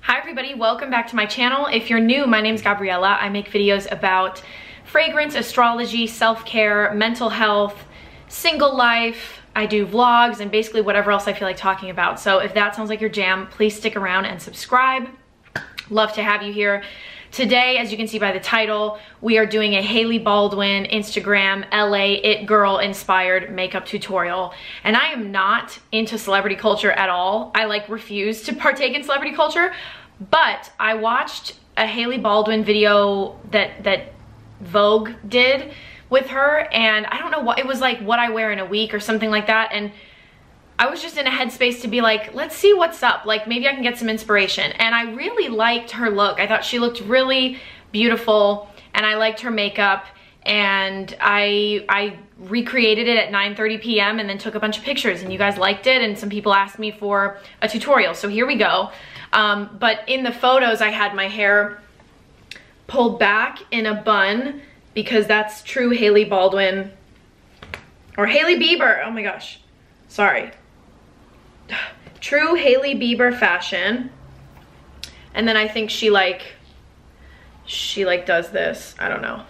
Hi everybody, welcome back to my channel. If you're new, my name's Gabriela. I make videos about fragrance, astrology, self-care, mental health, single life. I do vlogs and basically whatever else I feel like talking about. So if that sounds like your jam, please stick around and subscribe. Love to have you here. Today, as you can see by the title, we are doing a Hailey Baldwin Instagram LA It Girl inspired makeup tutorial. And I am not into celebrity culture at all. I refuse to partake in celebrity culture, but I watched a Hailey Baldwin video that Vogue did with her, and I don't know what, it was like what I wear in a week or something like that, and I was just in a headspace to be like, let's see what's up. Like maybe I can get some inspiration. And I really liked her look. I thought she looked really beautiful and I liked her makeup, and I recreated it at 9:30 p.m. and then took a bunch of pictures, and you guys liked it and some people asked me for a tutorial. So here we go. But in the photos I had my hair pulled back in a bun because that's true Hailey Baldwin or Hailey Bieber. Oh my gosh, sorry. True Hailey Bieber fashion. And then I think she does this. I don't know.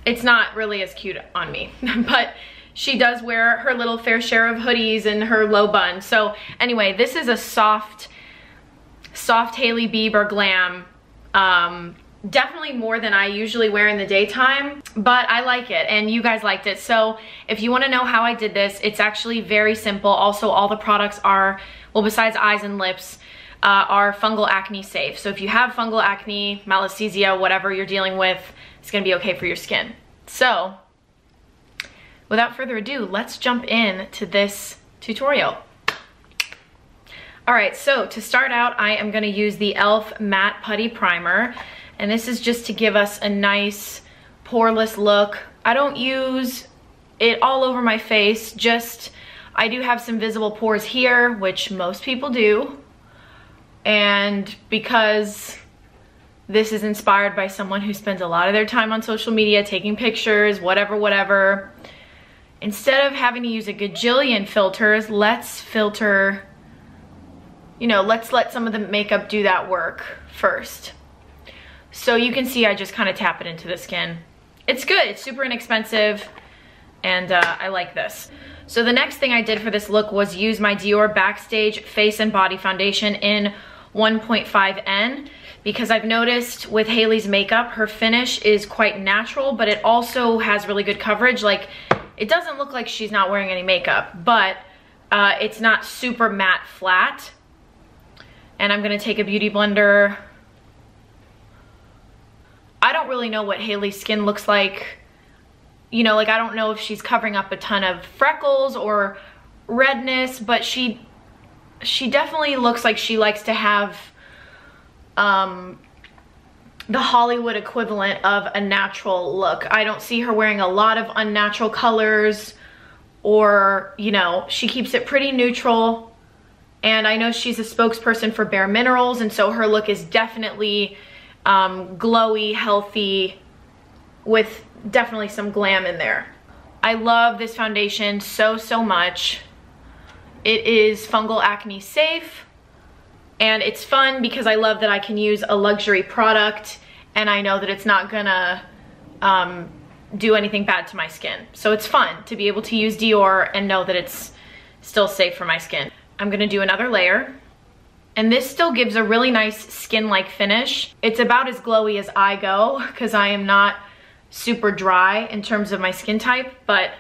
It's not really as cute on me, but she does wear her little fair share of hoodies and her low bun. So anyway, this is a soft Hailey Bieber glam. Definitely more than I usually wear in the daytime, but I like it and you guys liked it. So if you want to know how I did this, it's actually very simple. Also, all the products are, well, besides eyes and lips, are fungal acne safe. So if you have fungal acne, malassezia, whatever you're dealing with, it's gonna be okay for your skin. So without further ado, let's jump in to this tutorial. All right, so to start out, I am gonna use the e.l.f. Matte Putty Primer. And this is just to give us a nice poreless look. I don't use it all over my face, just I do have some visible pores here, which most people do. And because this is inspired by someone who spends a lot of their time on social media, taking pictures, whatever, instead of having to use a gajillion filters, let's filter, you know, let's let some of the makeup do that work first. So you can see I just kind of tap it into the skin. It's good, it's super inexpensive, and I like this. So the next thing I did for this look was use my Dior Backstage Face and Body Foundation in 1.5N, because I've noticed with Hailey's makeup, her finish is quite natural, but it also has really good coverage. Like, it doesn't look like she's not wearing any makeup, but it's not super matte flat. And I'm gonna take a beauty blender. I don't really know what Hailey's skin looks like. You know, like I don't know if she's covering up a ton of freckles or redness, but she definitely looks like she likes to have the Hollywood equivalent of a natural look. I don't see her wearing a lot of unnatural colors, or, you know, she keeps it pretty neutral. And I know she's a spokesperson for Bare Minerals, and so her look is definitely glowy, healthy, with definitely some glam in there. I love this foundation so much. It is fungal acne safe, and it's fun because I love that I can use a luxury product and I know that it's not gonna do anything bad to my skin. So it's fun to be able to use Dior and know that it's still safe for my skin. I'm gonna do another layer. And this still gives a really nice skin-like finish. It's about as glowy as I go because I am not super dry in terms of my skin type, but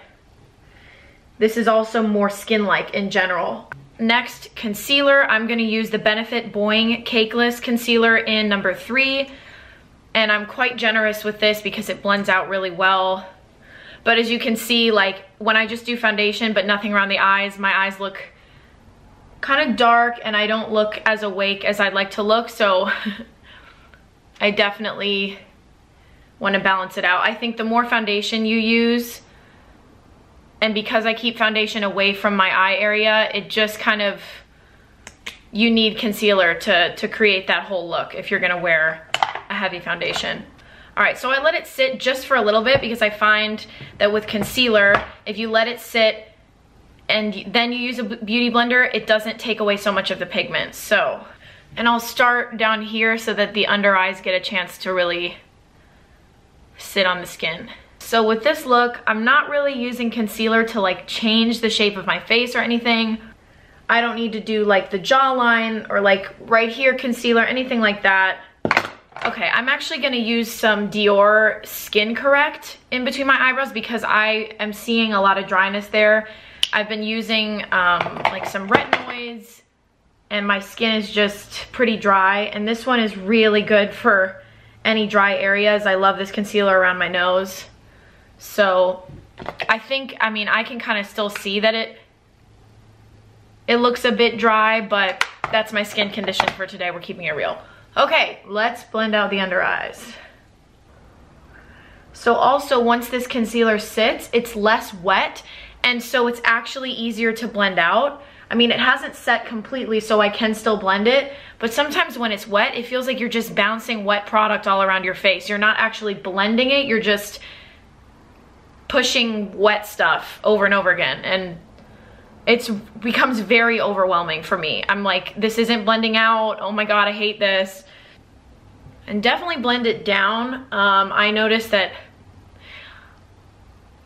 this is also more skin-like in general. Next, concealer. I'm gonna use the Benefit Boing Cakeless Concealer in number 3. And I'm quite generous with this because it blends out really well. But as you can see, like when I just do foundation but nothing around the eyes, my eyes look kind of dark and I don't look as awake as I'd like to look, so I definitely want to balance it out. I think the more foundation you use, and because I keep foundation away from my eye area, it just kind of, you need concealer to create that whole look if you're gonna wear a heavy foundation. All right, so I let it sit just for a little bit because I find that with concealer, if you let it sit and then you use a beauty blender, it doesn't take away so much of the pigment. So And I'll start down here so that the under eyes get a chance to really sit on the skin. So with this look, I'm not really using concealer to like change the shape of my face or anything. I don't need to do like the jawline or like right here concealer, anything like that. Okay, I'm actually gonna use some Dior Skin Correct in between my eyebrows because I am seeing a lot of dryness there. I've been using like some retinoids and my skin is just pretty dry, and this one is really good for any dry areas. I love this concealer around my nose. So I think, I mean, I can kind of still see that it looks a bit dry, but that's my skin condition for today. We're keeping it real. Okay, let's blend out the under eyes. So also, once this concealer sits, it's less wet, and so it's actually easier to blend out. I mean, it hasn't set completely, so I can still blend it, but sometimes when it's wet, it feels like you're just bouncing wet product all around your face. You're not actually blending it, you're just pushing wet stuff over and over again, and it becomes very overwhelming for me. I'm like, this isn't blending out. Oh my God, I hate this. And definitely blend it down. I noticed that,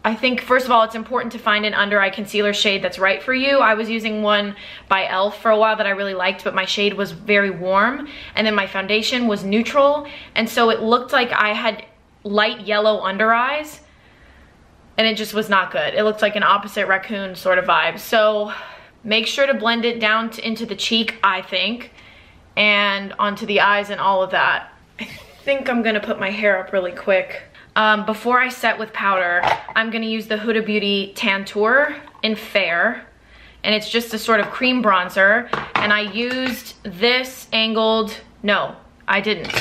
I think first of all, it's important to find an under eye concealer shade that's right for you. I was using one by e.l.f. for a while that I really liked, but my shade was very warm, and then my foundation was neutral, and so it looked like I had light yellow under eyes, and it just was not good. It looked like an opposite raccoon sort of vibe. So make sure to blend it down into the cheek, I think, and onto the eyes and all of that. I think I'm gonna put my hair up really quick. Before I set with powder, I'm gonna use the Huda Beauty Tantour in Fair, and it's just a sort of cream bronzer, and I used this angled, no, I didn't.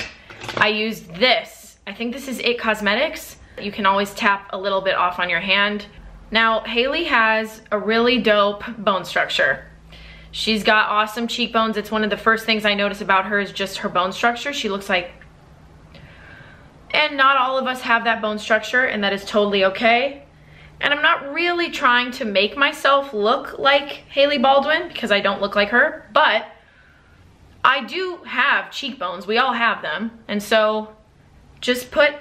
I used this. I think this is It Cosmetics. You can always tap a little bit off on your hand. Now, Hailey has a really dope bone structure. She's got awesome cheekbones. It's one of the first things I notice about her is just her bone structure. She looks like, and not all of us have that bone structure, and that is totally okay. And I'm not really trying to make myself look like Hailey Baldwin because I don't look like her, but I do have cheekbones. We all have them. And so just put,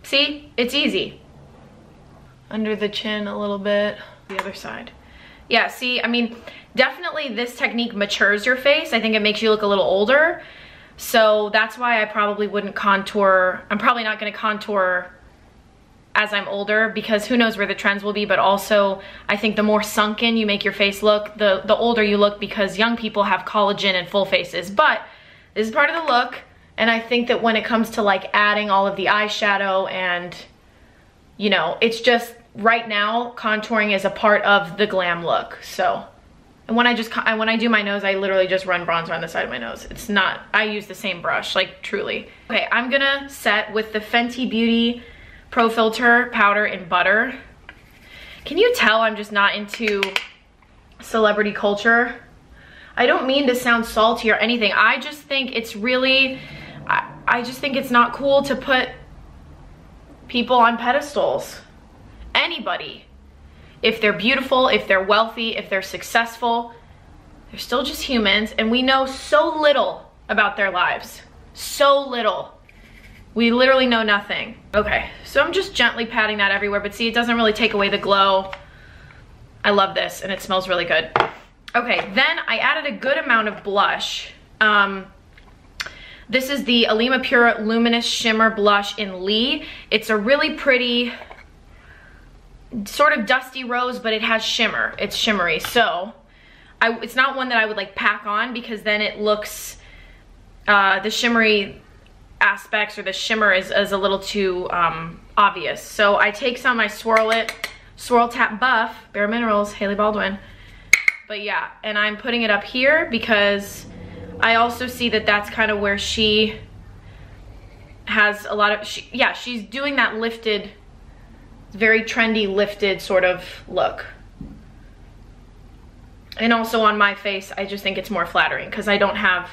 see, it's easy. Under the chin a little bit, the other side. Yeah, see, I mean, definitely this technique matures your face. I think it makes you look a little older. So that's why I probably wouldn't contour. I'm probably not gonna contour as I'm older because who knows where the trends will be, but also I think the more sunken you make your face look, the older you look, because young people have collagen and full faces. But this is part of the look. And I think that when it comes to like adding all of the eyeshadow and, you know, it's just right now contouring is a part of the glam look. So, and when I do my nose, I literally just run bronzer on the side of my nose. It's not, I use the same brush, like truly. Okay, I'm gonna set with the Fenty Beauty Pro Filter powder in Butter. Can you tell I'm just not into celebrity culture? I don't mean to sound salty or anything. I just think it's really, I just think it's not cool to put people on pedestals. Anybody. If they're beautiful, if they're wealthy, if they're successful, they're still just humans, and we know so little about their lives. So little. We literally know nothing. Okay, so I'm just gently patting that everywhere, but see, it doesn't really take away the glow. I love this, and it smells really good. Okay, then I added a good amount of blush. This is the Alima Pure Luminous Shimmer Blush in Lee. It's a really pretty, sort of dusty rose, but it has shimmer. It's shimmery, so it's not one that I would like pack on because then it looks, the shimmery aspects or the shimmer is a little too obvious. So I take some, I swirl it, Swirl Tap Buff, Bare Minerals, Hailey Baldwin. But yeah, and I'm putting it up here because I also see that that's kind of where she has a lot of, she's doing that lifted, very trendy lifted sort of look. And also on my face, I just think it's more flattering because I don't have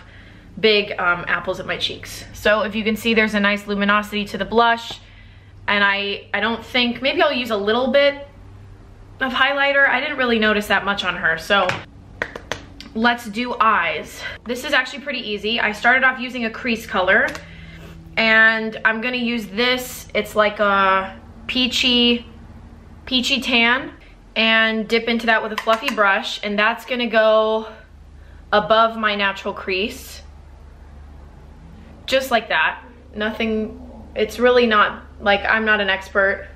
big apples at my cheeks. So if you can see, there's a nice luminosity to the blush. And I don't think, maybe I'll use a little bit of highlighter. I didn't really notice that much on her. So let's do eyes. This is actually pretty easy. I started off using a crease color, and I'm gonna use this. It's like a peachy tan, and dip into that with a fluffy brush, and that's gonna go above my natural crease. Just like that. Nothing, it's really not, like, I'm not an expert.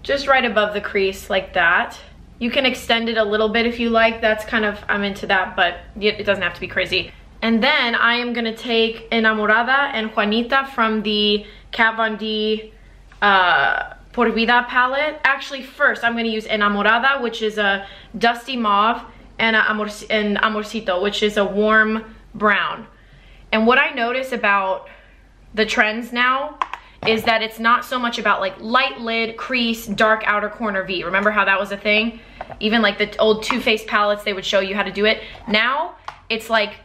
Just right above the crease like that. You can extend it a little bit if you like. That's kind of, I'm into that, but it doesn't have to be crazy. And then I am gonna take Enamorada and Juanita from the Kat Von D Por Vida palette. Actually, first I'm gonna use Enamorada, which is a dusty mauve, and Amorcito, which is a warm brown. And what I notice about the trends now is that it's not so much about like light lid, crease, dark outer corner V. Remember how that was a thing? Even like the old Too Faced palettes, they would show you how to do it. Now it's like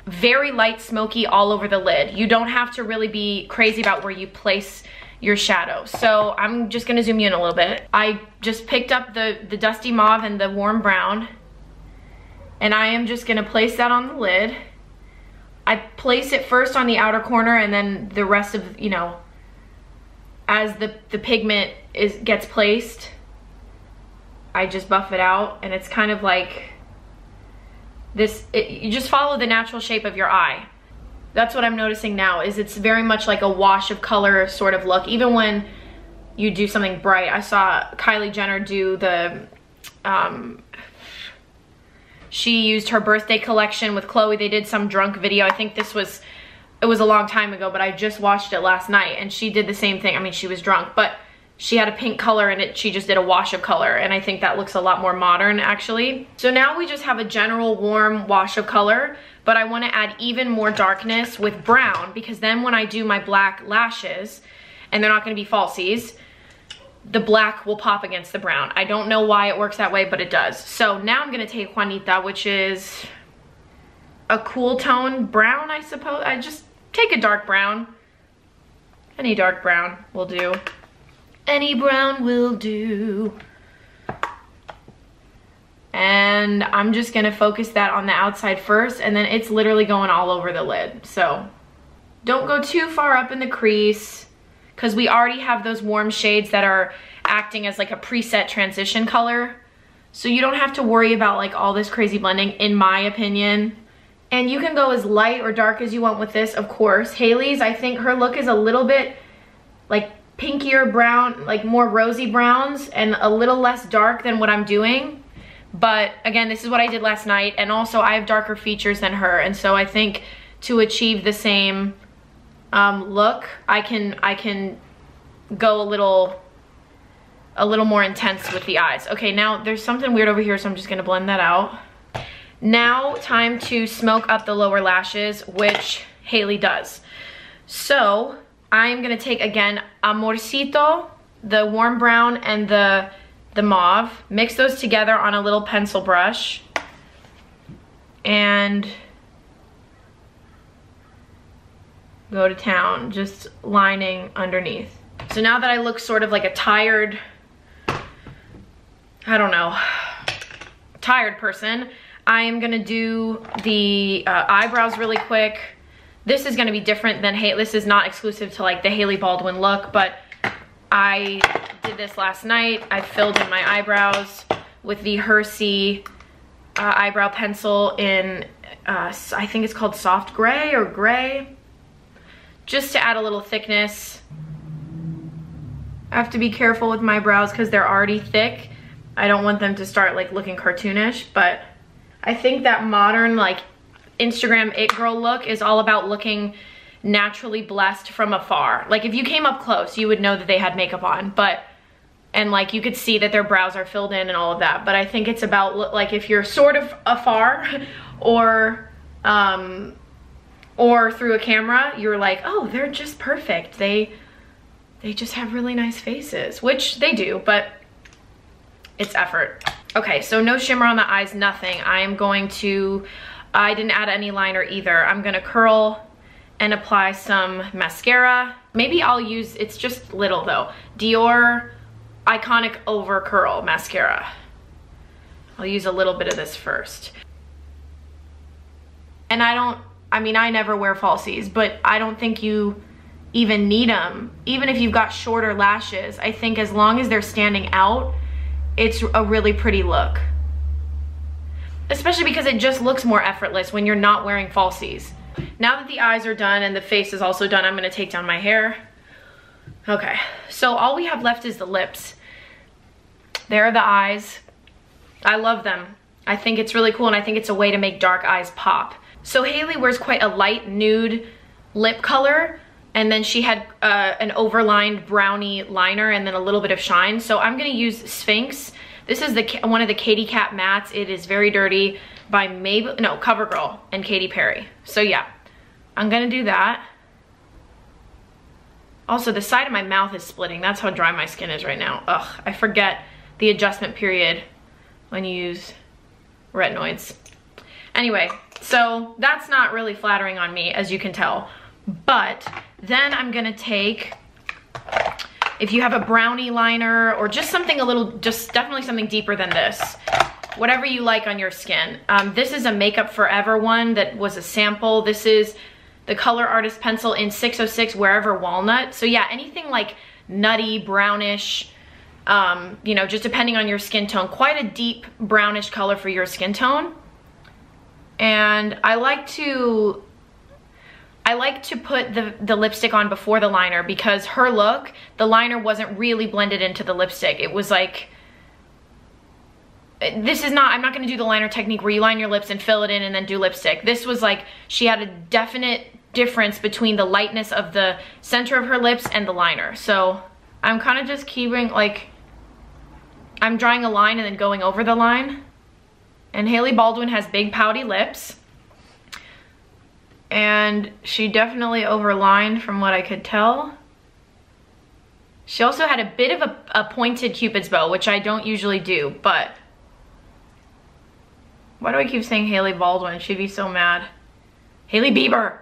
very light, smoky all over the lid. You don't have to really be crazy about where you place your shadow. So I'm just gonna zoom you in a little bit. I just picked up the dusty mauve and the warm brown, and I am just gonna place that on the lid. I place it first on the outer corner, and then the rest of, you know, as the pigment gets placed, I just buff it out, and it's kind of like this, you just follow the natural shape of your eye. That's what I'm noticing now, is it's very much like a wash of color sort of look. Even when you do something bright, I saw Kylie Jenner do the, she used her birthday collection with Chloe. They did some drunk video. I think it was a long time ago, but I just watched it last night, and she did the same thing. I mean, she was drunk, but she had a pink color in it. She just did a wash of color, and I think that looks a lot more modern, actually. So now we just have a general warm wash of color, but I want to add even more darkness with brown, because then when I do my black lashes, and they're not going to be falsies, the black will pop against the brown. I don't know why it works that way, but it does. So now I'm going to take Juanita, which is a cool tone brown, I suppose. I just take a dark brown. Any dark brown will do. Any brown will do. And I'm just gonna focus that on the outside first, and then it's literally going all over the lid. So don't go too far up in the crease, because we already have those warm shades that are acting as like a preset transition color. So you don't have to worry about like all this crazy blending, in my opinion. And you can go as light or dark as you want with this, of course. Hailey's, I think her look is a little bit like pinkier brown, like more rosy browns, and a little less dark than what I'm doing. But again, this is what I did last night, and also I have darker features than her, and so I think to achieve the same look, I can go a little more intense with the eyes. Okay, now there's something weird over here, so I'm just gonna blend that out. Now, time to smoke up the lower lashes, which Hailey does. So I'm gonna take, again, Amorcito, the warm brown, and the mauve, mix those together on a little pencil brush, and go to town, just lining underneath. So now that I look sort of like a tired, I don't know, tired person, I am gonna do the eyebrows really quick. This is gonna be different than this is not exclusive to like the Hailey Baldwin look, but I did this last night. I filled in my eyebrows with the Hersey eyebrow pencil in, I think it's called soft gray or gray, just to add a little thickness. I have to be careful with my brows because they're already thick. I don't want them to start like looking cartoonish, but I think that modern like Instagram it girl look is all about looking naturally blessed from afar. Like if you came up close, you would know that they had makeup on, and like you could see that their brows are filled in and all of that. But I think it's about like if you're sort of afar or through a camera, you're like, oh, they're just perfect. They just have really nice faces, which they do, but it's effort. Okay, so no shimmer on the eyes, nothing. I didn't add any liner either. I'm gonna curl and apply some mascara. Maybe I'll use, it's just little though, Dior Iconic Over Curl Mascara. I'll use a little bit of this first. And I mean, I never wear falsies, but I don't think you even need them. Even if you've got shorter lashes, I think as long as they're standing out, it's a really pretty look. Especially because it just looks more effortless when you're not wearing falsies. Now that the eyes are done and the face is also done, I'm gonna take down my hair. Okay, so all we have left is the lips. There are the eyes. I love them. I think it's really cool, and I think it's a way to make dark eyes pop. So Hailey wears quite a light nude lip color, and then she had an overlined brownie liner and then a little bit of shine. So I'm gonna use Sphinx. This is one of the Katy Kat mattes. It is Very Dirty by CoverGirl and Katy Perry. So yeah, I'm gonna do that. Also, the side of my mouth is splitting. That's how dry my skin is right now. Ugh, I forget the adjustment period when you use retinoids. Anyway, so that's not really flattering on me, as you can tell. But then I'm gonna take, if you have a brownie liner or just something a little, just definitely something deeper than this, whatever you like on your skin. This is a Makeup Forever one that was a sample. This is the Color Artist Pencil in 606 Wherever Walnut. So yeah, anything like nutty, brownish, you know, just depending on your skin tone, quite a deep brownish color for your skin tone. And I like to put the lipstick on before the liner, because her look, the liner wasn't really blended into the lipstick. It was like, I'm not gonna do the liner technique where you line your lips and fill it in and then do lipstick. This was like, she had a definite difference between the lightness of the center of her lips and the liner. So I'm kind of just keeping, like, I'm drawing a line and then going over the line. And Hailey Baldwin has big pouty lips. And she definitely overlined from what I could tell. She also had a bit of a pointed Cupid's bow, which I don't usually do, but why do I keep saying Hailey Baldwin? She'd be so mad. Hailey Bieber.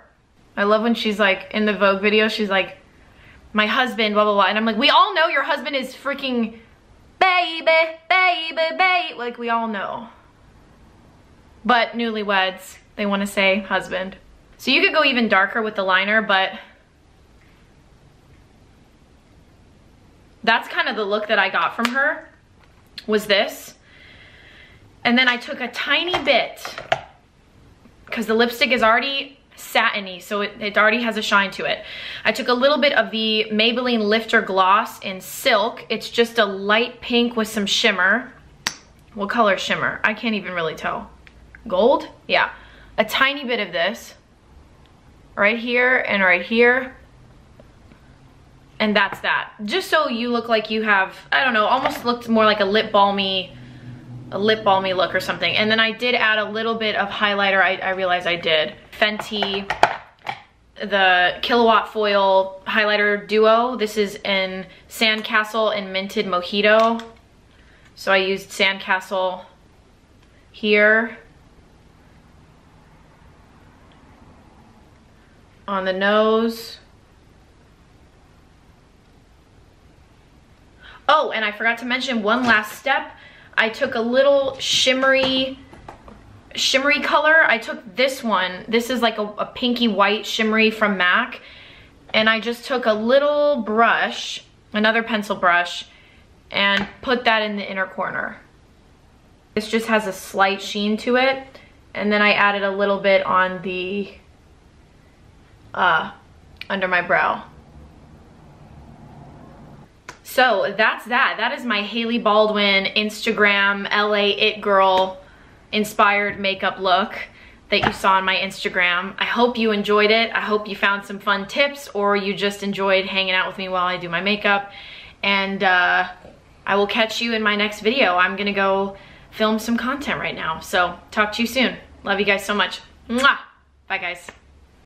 I love when she's like, in the Vogue video, she's like, my husband, blah, blah, blah. And I'm like, we all know your husband is freaking baby, baby, baby. Like, we all know. But newlyweds, they want to say husband. So you could go even darker with the liner, but that's kind of the look that I got from her, was this. And then I took a tiny bit, because the lipstick is already satiny, so it already has a shine to it. I took a little bit of the Maybelline Lifter Gloss in Silk. It's just a light pink with some shimmer. What color shimmer? I can't even really tell. Gold? Yeah. A tiny bit of this. Right here and right here. And that's that. Just so you look like you have, I don't know, almost looked more like a lip balmy look or something. And then I did add a little bit of highlighter. I realized I did. Fenty, the Kilowatt Foil Highlighter Duo. This is in Sandcastle and Minted Mojito. So I used Sandcastle here on the nose. Oh, and I forgot to mention one last step. I took a little shimmery color. I took this one. This is like a pinky white shimmery from MAC. And I just took a little brush, another pencil brush, and put that in the inner corner. This just has a slight sheen to it. And then I added a little bit on the, under my brow. So that's that. That is my Hailey Baldwin Instagram LA It Girl inspired makeup look that you saw on my Instagram. I hope you enjoyed it. I hope you found some fun tips, or you just enjoyed hanging out with me while I do my makeup. And I will catch you in my next video. I'm gonna go film some content right now. So talk to you soon. Love you guys so much. Mwah! Bye guys.